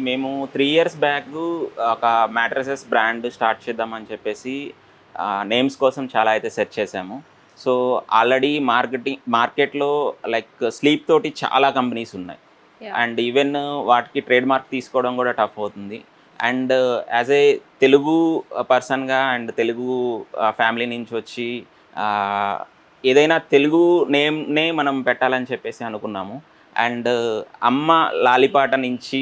మేము 3 years back ఒక mattresses brand start చేద్దామని చెప్పేసి నేమ్స్ కోసం చాలా అయితే సెర్చ్ చేసాము. సో, ఆల్రెడీ మార్కెట్‌లో లైక్ స్లీప్ తోటి చాలా కంపెనీస్ ఉన్నాయి. యాహ్! అండ్ ఈవెన్ వాటికి ట్రేడ్ మార్క్ తీసుకోవడం కూడా టఫ్ అవుతుంది. అండ్ యాజ్ ఏ తెలుగు పర్సన్‌గా అండ్ తెలుగు ఫ్యామిలీ నుంచి వచ్చి ఆహ్, ఏదైనా తెలుగు నేమ్‌నే మనం పెట్టాలని చెప్పేసి అనుకున్నాము. అండ్ అమ్మ లాలిపాట నుంచి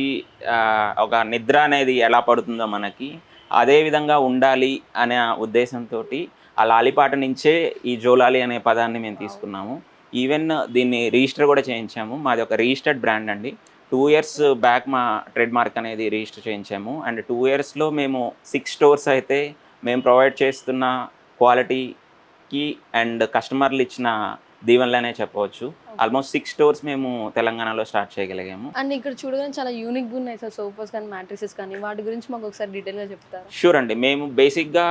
ఒక నిద్ర అనేది ఎలా పడుతుందో మనకి, అదే విధంగా ఉండాలి అనే ఉద్దేశంతోటి ఆ లాలిపాట నుంచే ఈ జోలాలి అనే పదాన్ని మేము వావ్! తీసుకున్నాము. ఈవెన్ దీన్ని రిజిస్టర్ కూడా చేయించాము. మాది ఒక రిజిస్టర్డ్ బ్రాండ్ అండి. 2 ఇయర్స్ బ్యాక్ మా ట్రేడ్ మార్క్ అనేది రిజిస్టర్ చేయించాము. అండ్ 2 ఇయర్స్‌లో మేము 6 స్టోర్స్ అయితే మేము ప్రొవైడ్ చేస్తున్న క్వాలిటీకి అండ్ కస్టమర్లు ఇచ్చిన దీవెనలనే చెప్పవచ్చు. ఓకే. ఆల్మోస్ట్ 6 స్టోర్స్ మేము తెలంగాణలో స్టార్ట్ చేయగలిగాము. అండ్ ఇక్కడ చూడగానే చాలా యూనిక్‌గా ఉన్నాయి సార్ సోఫాస్ కానీ, మ్యాట్రిసెస్ కానీ వాటి గురించి మాకొకసారి డీటెయిల్‌గా చెప్తారా? షూర్ అండి. మేము బేసిక్‌గా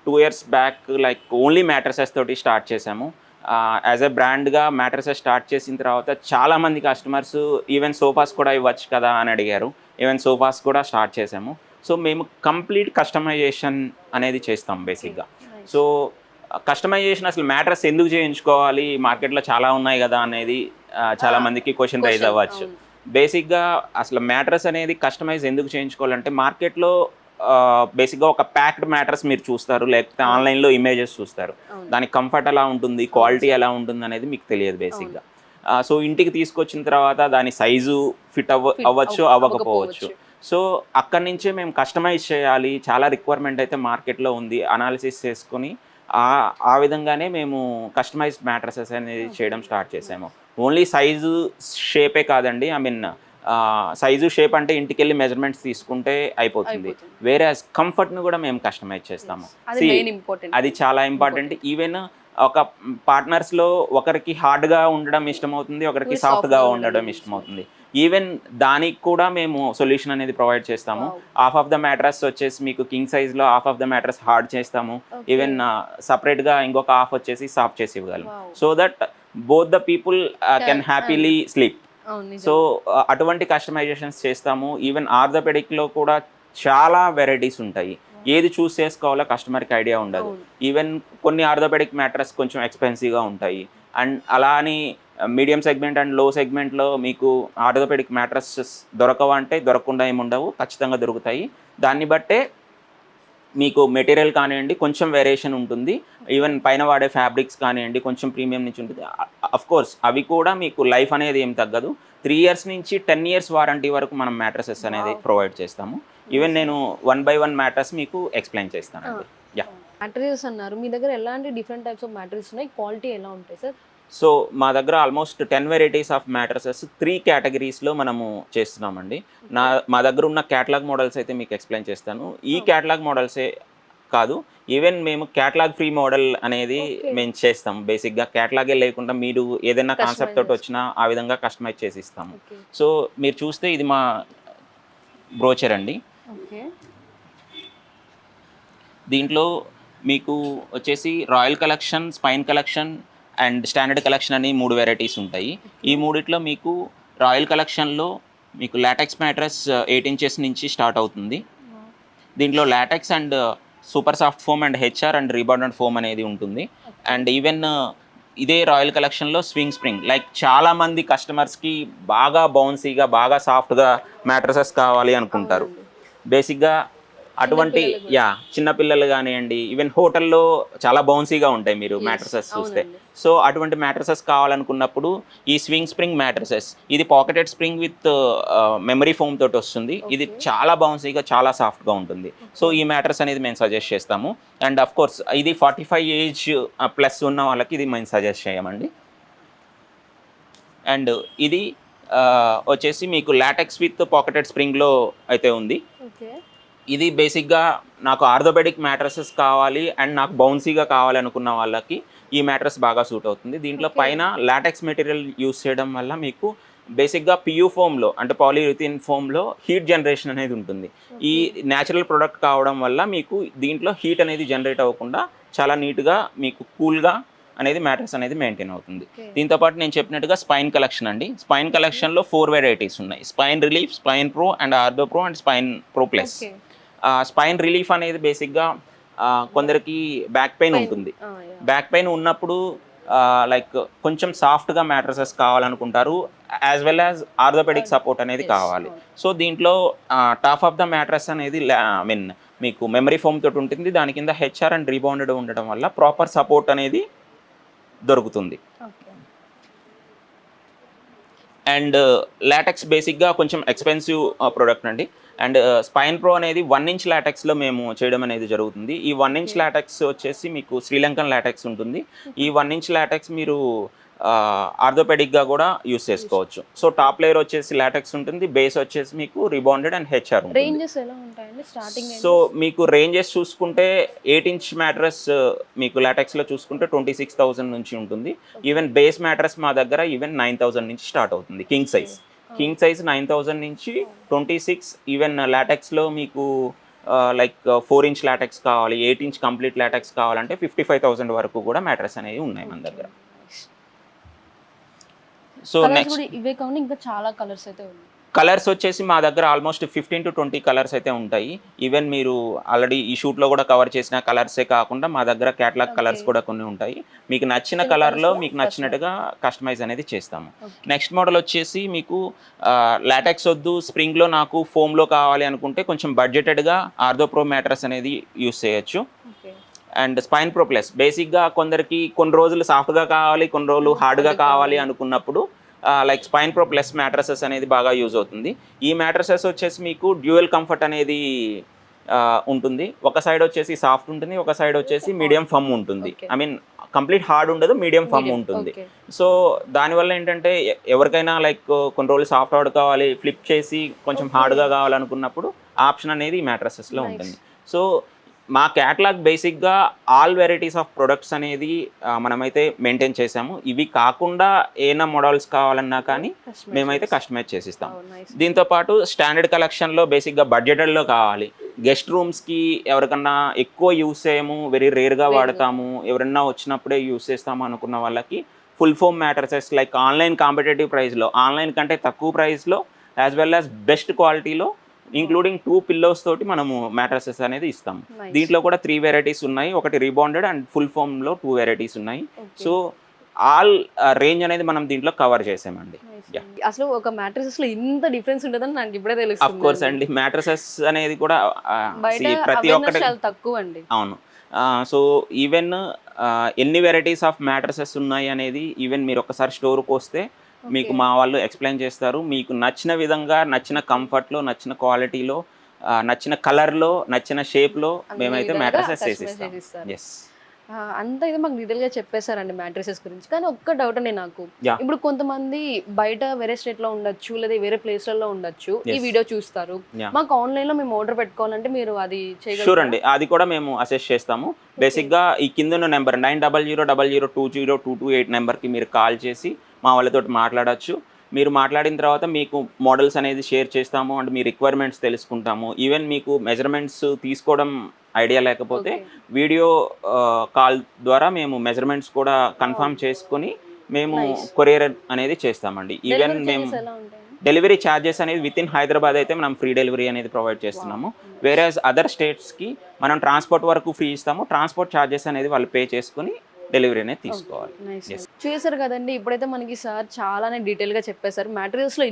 2 years back like only mattresses తోటి స్టార్ట్ చేసాము. యాస్ ఎ బ్రాండ్‌గా మ్యాట్రెసెస్ స్టార్ట్ చేసిన తర్వాత చాలామంది కస్టమర్స్ ఈవెన్ సోఫాస్ కూడా ఇవ్వచ్చు కదా అని అడిగారు. ఈవెన్ సోఫాస్ కూడా స్టార్ట్ చేసాము. సో, మేము కంప్లీట్ కస్టమైజేషన్ అనేది చేస్తాం ఓకే. బేసిక్‌గా. నైస్. సో, కస్టమైజేషన్ అసలు మ్యాట్రెస్ ఎందుకు చేయించుకోవాలి? మార్కెట్‌లో చాలా ఉన్నాయి గదా! అనేది చాలా మందికి క్వెషన్ రైజ్ క్వెషన్. అవ్వచ్చు. అవును. బేసిక్‌గా అసలు మ్యాట్రెస్ అనేది కస్టమైజ్ ఎందుకు చేయించుకోవాలంటే మార్కెట్‌లో బేసిక్‌గా ఒక ప్యాక్డ్ మ్యాట్రెస్ మీరు చూస్తారు. లేకపోతే అవును. ఆన్‌లైన్‌లో ఇమేజెస్ చూస్తారు. అవును. దాని కంఫర్ట్ ఎలా ఉంటుంది? అవును క్వాలిటీ సార్. ఎలా ఉంటుందనేది మీకు తెలియదు అవును. బేసిక్‌గా. సో, ఇంటికి తీసుకొచ్చిన తర్వాత దాని సైజు ఫిట్ ఫిట్ అవ్వచ్చు, అవ్వకపోవచ్చు. అవ్వకపోవచ్చు. సో, అక్కడి నుంచే మేము కస్టమైజ్ చేయాలి. చాలా రిక్వైర్మెంట్ అయితే మార్కెట్‌లో ఉంది. అనాలిసిస్ చేసుకొని ఆ విధంగానే మేము కస్టమైజ్డ్ మ్యాట్రెసెస్ అనేది ఓకే. చేయడం స్టార్ట్ చేసాము. నైస్. ఓన్లీ సైజు, షేపే కాదండి. ఐ మీన్ సైజు, షేప్ అంటే ఇంటికెళ్ళి మెజర్‌మెంట్స్ తీసుకుంటే అయిపోతుంది. అయిపోతుంది. వేరేయాస్ కంఫర్ట్‌ని గూడా మేము కస్టమైజ్ చేస్తాము. యెస్. అది సీ మెయిన్ ఇంపార్టెంట్. అది చాలా ఇంపార్టెంట్. ఇంపార్టెంట్. ఈవెన్ ఒక పార్ట్నర్స్‌లో ఒకరికి హార్డ్‌గా ఉండడం ఇష్టమవుతుంది. ఒకరికి ఇంకొకటి సాఫ్ట్‌గా సాఫ్ట్‌గా ఉండడం ఇష్టమవుతుంది. ఇష్టమవుతుంది. ఈవెన్ దానికి కూడా మేము సొల్యూషన్ అనేది ప్రొవైడ్ చేస్తాము. Wow! Half of the mattress వచ్చేసి మీకు కింగ్ సైజ్‌లో half of the mattress hard చేస్తాము. ఓకే. ఈవెన్ సెపరేట్‌గా ఇంకొక హాఫ్ వచ్చేసి సాఫ్ట్ చేసి ఇవ్వగలం. Wow! So that both the people can అవును. Happily sleep. అవును. సో, నిజమే. అటువంటి కస్టమైజేషన్స్ చేస్తాము. ఈవెన్ ఆర్థోపెడిక్‌లో కూడా చాలా వెరైటీస్ ఉంటాయి. వావ్! ఏది చూస్ చేసుకోవాలో కస్టమర్‌కి ఐడియా ఉండదు. అవును. ఈవెన్ కొన్ని ఆర్థోపెడిక్ మ్యాట్రెస్ కొంచెం ఎక్స్‌పెన్సివ్‌గా ఉంటాయి. అండ్ అలా అని మీడియం సెగ్మెంట్ అండ్ లో సెగ్మెంట్‌లో మీకు ఆర్థోపెడిక్ మ్యాట్రెసెస్ దొరకవా అంటే దొరకకుండా ఏముండవు. ఖచ్చితంగా దొరుకుతాయి. దాన్ని బట్టే మీకు మెటీరియల్ కానియండి, కొంచెం వేరియేషన్ ఉంటుంది. ఓకే. ఈవెన్ పైన వాడే ఫ్యాబ్రిక్స్ కానియండి, కొంచెం ప్రీమియం నుంచి ఉంటుంది. ఆఫ్‌కోర్స్ అవి కూడా మీకు లైఫ్ అనేది ఏం తగ్గదు. 3 ఇయర్స్ నుంచి 10 ఇయర్స్ వారంటీ వరకు మనం మ్యాట్రెసెస్ అనేది వావ్! ప్రొవైడ్ చేస్తాము. Even nice. నేను వన్ బై వన్ మ్యాట్రెస్ మీకు ఎక్స్‌ప్లెయిన్ ఆ! చేస్తానండి. యాహ్! మ్యాట్రిసెస్ అన్నారు. మీ దగ్గర ఎలాంటి డిఫరెంట్ టైప్స్ ఆఫ్ మ్యాట్రిసెస్ ఉన్నాయి? క్వాలిటీ ఎలా ఉంటాయి సార్? సో, మా దగ్గర ఆల్మోస్ట్ 10 వెరైటీస్ ఆఫ్ మ్యాట్రెసెస్ 3 కేటగరీస్‌లో మనము చేస్తున్నామండి. ఓకే. మా దగ్గర ఉన్న కేటలాగ్ మోడల్స్ అయితే మీకు ఎక్స్‌ప్లెయిన్ చేస్తాను. ఈ ఆ! కేటలాగ్ మోడల్సే కాదు. ఈవెన్ మేము కేటలాగ్ ఫ్రీ మోడల్ అనేది ఓకే. మేము చేస్తాం. బేసిక్‌గా కేటలాగే లేకుండా మీరు ఏదైనా కాన్సెప్ట్ కస్టమైజ్ తోటొచ్చినా చేసుకోవచ్చు. ఆ విధంగా కస్టమైజ్ చేసి ఇస్తాము. ఓకే. సో, మీరు చూస్తే ఇది మా బ్రోచర్ అండి. ఓకే. దీంట్లో మీకు వచ్చేసి royal collection, spine collection and standard collection అని 3 వెరైటీస్ ఉంటాయి. ఓకే. ఈ మూడిట్లో మీకు రాయల్ కలెక్షన్‌లో మీకు లాటెక్స్ మ్యాట్రెస్ 8 ఇంచెస్ నుంచి స్టార్ట్ అవుతుంది. వావ్! దీంట్లో LaTeX and super soft foam and HR and rebonded foam అనేది ఉంటుంది. ఓకే. అండ్ ఈవెన్ ఇదే రాయల్ కలెక్షన్‌లో స్వింగ్ స్ప్రింగ్ లైక్ చాలామంది కస్టమర్స్‌కి బాగా బౌన్సీగా, బాగా సాఫ్ట్‌గా మ్యాట్రెసెస్ కావాలి అనుకుంటారు. అవునండి. బేసిక్‌గా చిన్న అటువంటి పిల్లలు గూడా. చిన్న పిల్లలు గానియండి, ఈవెన్ హోటల్‌లో చాలా బౌన్సీగా ఉంటాయి మీరు యెస్. మ్యాట్రెసెస్ చూస్తే. అవునండి. సో, అటువంటి మ్యాట్రెసెస్ కావాలనుకున్నప్పుడు ఈ స్వింగ్ స్ప్రింగ్ మ్యాట్రెసెస్ ఇది pocketed spring with memory foam తోటొస్తుంది. ఇది ఓకే. చాలా బౌన్సీగా, చాలా సాఫ్ట్‌గా ఉంటుంది. So, okay. ఈ మ్యాట్రెస్ అనేది మేము సజెస్ట్ చేస్తాము. అండ్ ఆఫ్‌కోర్స్ ఇది 45 ఏజ్ ప్లస్ ఉన్న వాళ్ళకి ఇది మేము సజెస్ట్ చేయమండి. అండ్ ఇది వచ్చేసి మీకు లాటెక్స్ విత్ పాకెటెడ్ స్ప్రింగ్‌లో అయితే ఉంది. ఓకే. ఇది బేసిక్‌గా నాకు ఆర్థోపెడిక్ మ్యాట్రెసెస్ కావాలి అండ్ నాకు బౌన్సీగా కావాలనుకున్న వాళ్ళకి ఈ మ్యాట్రెస్ బాగా సూట్ అవుతుంది. దీంట్లో ఓకే. పైన లాటెక్స్ మెటీరియల్ యూజ్ చేయడం వల్ల మీకు బేసిక్‌గా పియూ ఫోమ్‌లో అంటే పాలీయురిథిన్ ఫోమ్‌లో హీట్ జనరేషన్ అనేది ఉంటుంది. ఈ ఓకే. నేచురల్ ప్రొడక్ట్ కావడం వల్ల మీకు దీంట్లో హీట్ అనేది జనరేట్ అవ్వకుండా చాలా నీట్‌గా మీకు కూల్‌గా అనేది మ్యాట్రెస్ అనేది మెయింటైన్ అవుతుంది. ఓకే. దీంతో పాటు నేను చెప్పినట్టుగా స్పైన్ కలెక్షన్ అండి. స్పైన్ కలెక్షన్‌లో 4 వెరైటీస్ ఉన్నాయి. Spine relief, spine pro and ortho pro and spine pro plus. Okay. Spine relief అనేది బేసిక్‌గా కొందరికి బ్యాక్ పెయిన్ పెయిన్. ఉంటుంది. యాహ్! బ్యాక్ పెయిన్ ఉన్నప్పుడు లైక్ కొంచెం సాఫ్ట్‌గా మ్యాట్రెసెస్ కావాలనుకుంటారు. As well as orthopaedic support అనేది యెస్. కావాలి. అవును. సో, దీంట్లో టాప్ ఆఫ్ ద మ్యాట్రెస్ అనేది ఐ మీన్ మీకు మెమరీ ఫోమ్ తోటి ఉంటుంది. దాని కింద హెచ్ఆర్ అండ్ రీబౌండెడ్ ఉండడం వల్ల ప్రాపర్ సపోర్ట్ అనేది దొరుకుతుంది. ఓకే. అండ్ లాటెక్స్ బేసిక్‌గా కొంచెం ఎక్స్‌పెన్సివ్ ప్రొడక్ట్ అండి. అండ్ స్పైన్ ప్రో అనేది 1 ఇంచ్ లాటెక్స్‌లో మేము చేయడం అనేది జరుగుతుంది. ఈ 1 ఇంచ్ ఓకే. లాటెక్స్ వచ్చేసి మీకు శ్రీలంకన్ లాటెక్స్ ఉంటుంది. ఈ హుహు. 1 ఇంచ్ లాటెక్స్ మీరు ఆర్థోపెడిక్‌గా గూడా యూజ్ యూజ్ చేసుకోవచ్చు. సో, టాప్ లేయర్ వచ్చేసి లాటెక్స్ ఉంటుంది. బేస్ వచ్చేసి మీకు రిబౌండెడ్ అండ్ హెచ్ఆర్ ఉంటుంది. రేంజెస్ ఎలా ఉంటాయండి? Starting so, ranges? మీకు రేంజెస్ చూసుకుంటే 8 ఇంచ్ మ్యాట్రెస్ మీకు లాటెక్స్‌లో చూసుకుంటే 26,000 నుంచి ఉంటుంది. ఓకే. ఈవెన్ బేస్ మ్యాట్రెస్ మా దగ్గర ఈవెన్ 9,000 నుంచి స్టార్ట్ అవుతుంది. King okay. సైజ్. ఆ! కింగ్ సైజ్ 9,000 నుంచి ఓహ్! 26 ఈవెన్ లాటెక్స్‌లో మీకు లైక్ 4 ఇంచ్ లాటెక్స్ కావాలి, 8 ఇంచ్ కంప్లీట్ లాటెక్స్ కావాలంటే 55,000 వరకు కూడా మ్యాట్రెస్ అనేవి ఉన్నాయి మన ఓకే. దగ్గర. నైస్. సో, కలర్స్ నెక్స్ట్ గూడా ఇవే కాకుండా ఇంకా చాలా కలర్స్ అయితే ఉన్నాయి. కలర్స్ వచ్చేసి మా దగ్గర ఆల్మోస్ట్ 15-20 కలర్స్ అయితే ఉంటాయి. ఈవెన్ మీరు ఆల్రెడీ ఈ షూట్‌లో కూడా కవర్ చేసిన కలర్సే కాకుండా మా దగ్గర కేటలాగ్ ఓకే. కలర్స్ కూడా కొన్ని ఉంటాయి. మీకు నచ్చిన నచ్చిన కలర్‌లో కలర్స్‌లో మీకు కస్టమైజ్. నచ్చినట్టుగా కస్టమైజ్ అనేది చేస్తాము. ఓకే. నెక్స్ట్ మోడల్ వచ్చేసి మీకు లాటెక్స్ వద్దు, స్ప్రింగ్‌లో నాకు ఫోమ్‌లో కావాలి అనుకుంటే కొంచెం బడ్జెటెడ్‌గా ఆర్థో ప్రో మ్యాట్రెస్ అనేది యూజ్ చేయొచ్చు. Okay. And spine pro plus బేసిక్‌గా కొందరికి కొన్ని రోజులు సాఫ్ట్‌గా కావాలి, కొన్ని రోజులు హార్డ్‌గా హార్డ్‌గా కావాలి కావాలి. అనుకున్నప్పుడు like spine pro plus mattresses అనేది బాగా యూజ్ అవుతుంది. ఈ మ్యాట్రెసెస్ వచ్చేసి మీకు డ్యూయల్ కంఫర్ట్ అనేది ఉంటుంది. ఒక సైడ్ వచ్చేసి సాఫ్ట్ ఉంటుంది. ఒక సైడ్ వచ్చేసి హార్డ్. మీడియం ఫమ్ ఉంటుంది. Okay. I mean complete hard ఉండదు. Medium firm medium. ఉంటుంది. ఓకే. సో, దానివల్ల ఏంటంటే ఎవరికైనా లైక్ కొన్ని రోజులు సాఫ్ట్ హార్డ్ కావాలి, ఫ్లిప్ చేసి కొంచెం ఓకే. హార్డ్‌గా కావాలనుకున్నప్పుడు ఆప్షన్ అనేది ఈ మ్యాట్రెసెస్‌లో నైస్. ఉంటుంది. సో, మా క్యాటలాగ్ బేసిక్‌గా ఆల్ వెరైటీస్ ఆఫ్ ప్రొడక్ట్స్ అనేది మనమైతే మెయింటైన్ చేసాము. ఇవి కాకుండా ఏమైనా మోడల్స్ కావాలన్నా కానీ కస్టమైజ్ మేమైతే చేసి. కస్టమైజ్ చేసిస్తాం. ఓహ్! నైస్. దీంతో పాటు స్టాండర్డ్ కలెక్షన్‌లో బేసిక్‌గా బడ్జెటెడ్‌లో కావాలి. గెస్ట్ రూమ్స్‌కి ఎవరికన్నా ఎక్కువ యూజ్ చేయము, వెరీ రేర్‌గా రేర్‌గా. వాడతాము, ఎవరన్నా వచ్చినప్పుడే యూజ్ చేస్తాము అనుకున్న వాళ్ళకి full foam mattresses like online competitive ప్రైస్‌లో, ఆన్‌లైన్ కంటే తక్కువ ప్రైస్‌లో యాస్ వెల్ యాస్ బెస్ట్ క్వాలిటీలో వావ్! ఇంక్లూడింగ్ 2 పిల్లోస్ తోటి మనము మ్యాట్రెసెస్ అనేది ఇస్తాము. నైస్. దీంట్లో కూడా 3 వెరైటీస్ ఉన్నాయి. ఒకటి రీబౌండెడ్ అండ్ ఫుల్ ఫోమ్‌లో 2 వెరైటీస్ ఉన్నాయి. ఓకే. సో, ఆల్ రేంజ్ అనేది మనం దీంట్లో కవర్ చేసామండి. Nice yeah! అండి. అసలు ఒక మ్యాట్రిసెస్‌లో ఇంత డిఫరెన్స్ ఉంటదని నాకిప్పుడే ఆఫ్ కోర్స్ తెలుస్తుందండి. అండి. మ్యాట్రెసెస్ అనేది కూడా బయట ప్రతి అవేర్‌నెస్ ఒక్కటి చాలా తక్కువండి. అవును. సో, ఈవెన్ ఎన్ని వెరైటీస్ ఆఫ్ మ్యాట్రెసెస్ ఉన్నాయి అనేది ఈవెన్ మీరొకసారి స్టోర్‌కొస్తే మీకు ఓకే. మా వాళ్ళు ఎక్స్‌ప్లెయిన్ చేస్తారు. మీకు నచ్చిన విధంగా, నచ్చిన ఓకే. కంఫర్ట్‌లో, నచ్చిన క్వాలిటీలో, నచ్చిన కలర్‌లో, నచ్చిన షేప్‌లో అన్ని మేమైతే విధాలుగా మ్యాట్రెసెస్ కస్టమైజ్ చేసిస్తాం. చేసిస్తారు. యెస్. అంతా అయితే మాకు డీటెయిల్‌గా చెప్పేసారండి మ్యాట్రిసెస్ గురించి. కానీ ఒక్క డౌట్ అండి నాకు. యాహ్! ఇప్పుడు కొంతమంది బయట వేరే స్టేట్‌లో ఉండొచ్చు, లేదా వేరే ప్లేస్‌లలో ఉండొచ్చు. ఈ యెస్. వీడియో చూస్తారు. యాహ్! మాకు ఆన్‌లైన్‌లో మేము ఆర్డర్ పెట్టుకోవాలంటే మీరు అది షూర్ చేయగలుగుతారా? అండి. అది కూడా మేము అసెస్ చేస్తాము. ఓకే. బేసిక్‌గా ఈ కిందున్న నంబర్ 900000202228 నంబర్‌కి మీరు కాల్ చేసి మా వాళ్ళతోటి మాట్లాడొచ్చు. మీరు మాట్లాడిన తర్వాత మీకు మోడల్స్ అనేది షేర్ చేస్తాము. అండ్ మీ రిక్వైర్మెంట్స్ తెలుసుకుంటాము. ఈవెన్ మీకు మెజర్‌మెంట్స్ తీసుకోవడం ఐడియా లేకపోతే ఓకే. వీడియో కాల్ ద్వారా మేము మెజర్‌మెంట్స్ కూడా వావ్! కన్ఫర్మ్ చేసుకొని మేము నైస్. కొరియర్ అనేది చేస్తామండి. ఈవెన్ డెలివరీ మేము చార్జెస్ ఎలా ఉంటాయండి? డెలివరీ చార్జెస్ అనేది వితిన్ హైదరాబాద్ అయితే మనం ఫ్రీ డెలివరీ అనేది ప్రొవైడ్ వావ్! చేస్తున్నాము. నైస్. వేరేస్ అదర్ స్టేట్స్‌కి మనం ట్రాన్స్‌పోర్ట్ వరకు ఫ్రీ ఇస్తాము. ట్రాన్స్‌పోర్ట్ చార్జెస్ అనేది వాళ్ళు పే చేసుకొని డెలివరీ అనేది ఓకే. తీసుకోవాలి. Nice yes. అండి. చూసారు కదండీ! ఇప్పుడైతే మనకి సార్ చాలానే డీటెయిల్‌గా చెప్పేసారు. మ్యాట్రిసెస్‌లో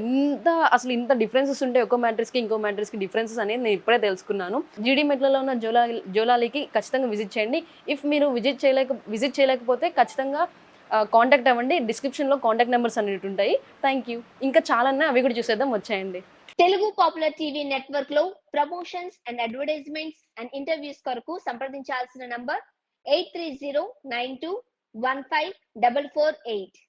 అసలు ఇంత డిఫరెన్సెస్ ఉంటాయి. ఒక్కో మ్యాట్రిక్స్‌కి, ఇంకో మ్యాట్రిక్స్‌కి డిఫరెన్సెస్ అనేది నేను ఇప్పుడే తెలుసుకున్నాను. జీడీ మెట్లలో ఉన్న జోలాలీకి ఖచ్చితంగా విజిట్ చేయండి. ఇఫ్ మీరు విజిట్ చేయలేకపోతే ఖచ్చితంగా కాంటాక్ట్ అవ్వండి. డిస్క్రిప్షన్‌లో కాంటాక్ట్ నంబర్స్ అనేవి ఉంటాయి. Thank you. ఇంకా చాలా ఉన్నాయి. అవి కూడా చూసేద్దాం వచ్చేయండి. తెలుగు పాపులర్ టీవీ నెట్వర్క్ లో promotions and advertisements and interviews కొరకు సంప్రదించాల్సిన నంబర్ 8309215448.